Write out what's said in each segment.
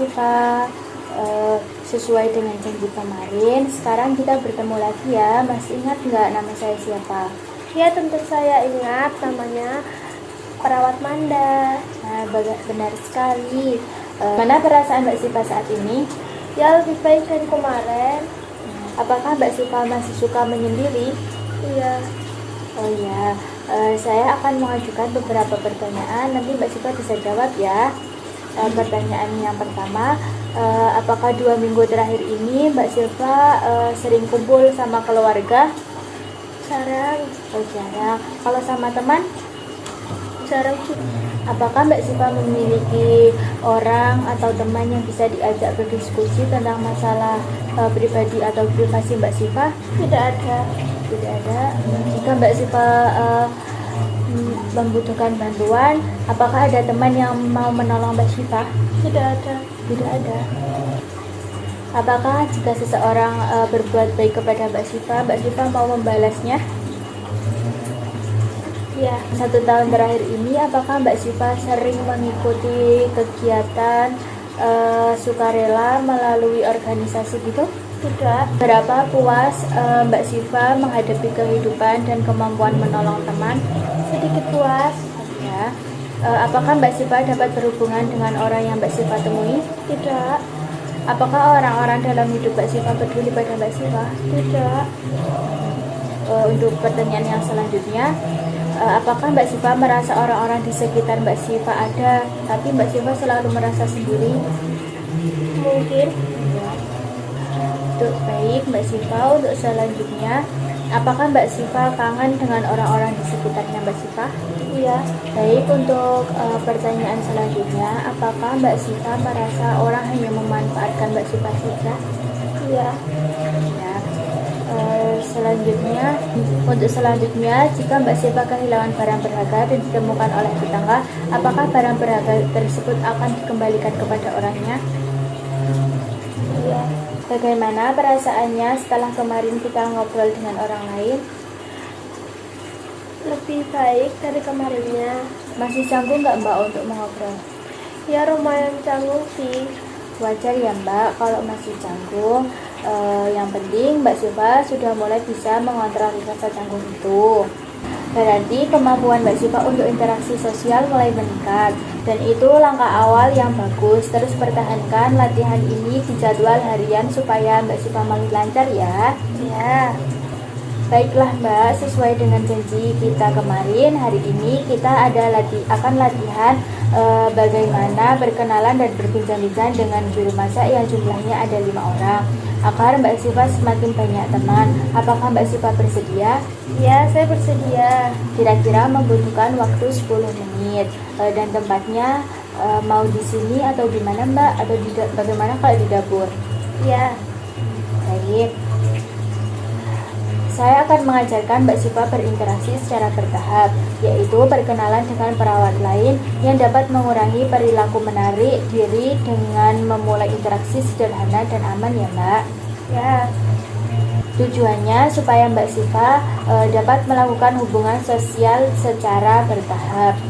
Siva. Sesuai dengan janji kemarin, sekarang kita bertemu lagi ya. Masih ingat nggak nama saya siapa? Ya, tentu saya ingat, namanya Perawat Manda. Nah, benar sekali. Mana perasaan Mbak Siva saat ini? Ya, lebih baik dari kemarin. Apakah Mbak Siva masih suka menyendiri? Iya. Oh ya, saya akan mengajukan beberapa pertanyaan. Nanti Mbak Siva bisa jawab ya. Pertanyaan yang pertama, apakah 2 minggu terakhir ini Mbak Siva sering kumpul sama keluarga? Jarang. Oh jarang. Kalau sama teman? Jarang sih. Apakah Mbak Siva memiliki orang atau teman yang bisa diajak berdiskusi tentang masalah pribadi atau privasi Mbak Siva? Tidak ada. Tidak ada. Jika Mbak Siva membutuhkan bantuan, apakah ada teman yang mau menolong Mbak Siva? Tidak ada. Tidak ada. Apakah jika seseorang berbuat baik kepada Mbak Siva mau membalasnya? Ya. 1 tahun terakhir ini, apakah Mbak Siva sering mengikuti kegiatan sukarela melalui organisasi gitu? Tidak. Berapa puas Mbak Siva menghadapi kehidupan dan kemampuan menolong teman? Sedikit puas. Ya. Apakah Mbak Siva dapat berhubungan dengan orang yang Mbak Siva temui? Tidak. Apakah orang-orang dalam hidup Mbak Siva peduli pada Mbak Siva? Tidak. Untuk pertanyaan yang selanjutnya, apakah Mbak Siva merasa orang-orang di sekitar Mbak Siva ada, tapi Mbak Siva selalu merasa sendiri? Mungkin. Untuk baik Mbak Siva, untuk selanjutnya, apakah Mbak Siva kangen dengan orang-orang di sekitarnya Mbak Siva? Iya. Baik, untuk pertanyaan selanjutnya, apakah Mbak Siva merasa orang hanya memanfaatkan Mbak Siva saja? Iya. Ya. Selanjutnya, jika Mbak Siva kehilangan barang berharga dan ditemukan oleh tetangga, apakah barang berharga tersebut akan dikembalikan kepada orangnya? Iya. Bagaimana perasaannya setelah kemarin kita ngobrol dengan orang lain? Lebih baik dari kemarinnya. Masih canggung nggak Mbak untuk mengobrol? Ya, lumayan canggung sih. Wajar ya Mbak kalau masih canggung. Yang penting Mbak Siva sudah mulai bisa mengontrol rasa canggung itu. Berarti kemampuan Mbak Siva untuk interaksi sosial mulai meningkat, dan itu langkah awal yang bagus. Terus pertahankan latihan ini di jadwal harian supaya Mbak Siva makin lancar ya. Ya. Baiklah Mbak, sesuai dengan janji kita kemarin, hari ini kita akan latihan bagaimana berkenalan dan berbincang-bincang dengan juru masak yang jumlahnya ada 5 orang, agar Mbak Siva semakin banyak teman. Apakah Mbak Siva bersedia? Ya, saya bersedia. Kira-kira membutuhkan waktu 10 menit. Dan tempatnya mau di sini atau di mana Mbak? Atau bagaimana kalau di dapur? Ya. Baik. Saya akan mengajarkan Mbak Siva berinteraksi secara bertahap, yaitu berkenalan dengan perawat lain yang dapat mengurangi perilaku menarik diri dengan memulai interaksi sederhana dan aman ya Mbak. Ya. Tujuannya supaya Mbak Siva dapat melakukan hubungan sosial secara bertahap.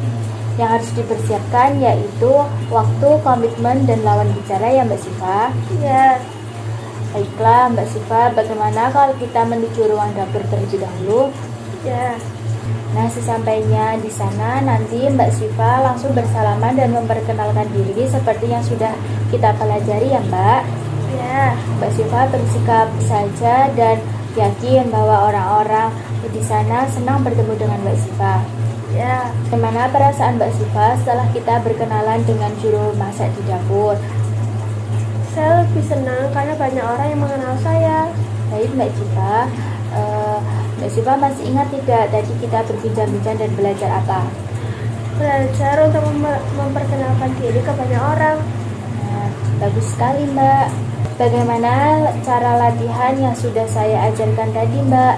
Yang harus dipersiapkan yaitu waktu, komitmen, dan lawan bicara ya Mbak Siva. Ya. Baiklah Mbak Siva, bagaimana kalau kita menuju ruang dapur terlebih dahulu? Ya. Nah, sesampainya di sana nanti Mbak Siva langsung bersalaman dan memperkenalkan diri seperti yang sudah kita pelajari ya Mbak. Ya. Mbak Siva bersikap saja dan yakin bahwa orang-orang di sana senang bertemu dengan Mbak Siva. Ya. Bagaimana perasaan Mbak Siva setelah kita berkenalan dengan juru masak di dapur? Saya lebih senang karena banyak orang yang mengenal saya. Baik Mbak Siva, Mbak Siva masih ingat tidak tadi kita berbincang-bincang dan belajar apa? Belajar untuk memperkenalkan diri ke banyak orang. Nah, bagus sekali Mbak. Bagaimana cara latihan yang sudah saya ajarkan tadi Mbak?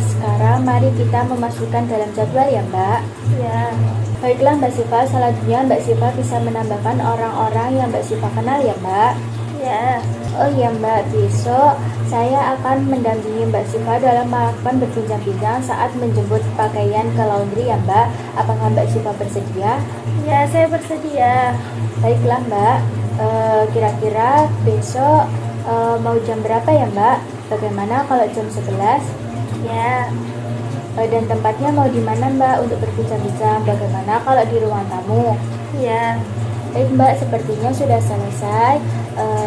Sekarang mari kita memasukkan dalam jadwal ya Mbak. Ya. Baiklah Mbak Siva, selanjutnya Mbak Siva bisa menambahkan orang-orang yang Mbak Siva kenal ya Mbak. Ya. Oh iya Mbak, besok saya akan mendampingi Mbak Siva dalam melakukan berbincang-bincang saat menjemput pakaian ke laundry ya Mbak. Apakah Mbak Siva bersedia? Ya, saya bersedia. Baiklah Mbak. Kira-kira besok mau jam berapa ya Mbak? Bagaimana kalau jam 11? Ya, Dan tempatnya mau di mana Mbak untuk berbincang-bincang? Bagaimana kalau di ruang tamu? ya. Baik Mbak, sepertinya sudah selesai.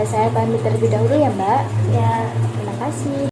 Saya pamit terlebih dahulu ya Mbak. Ya. Terima kasih.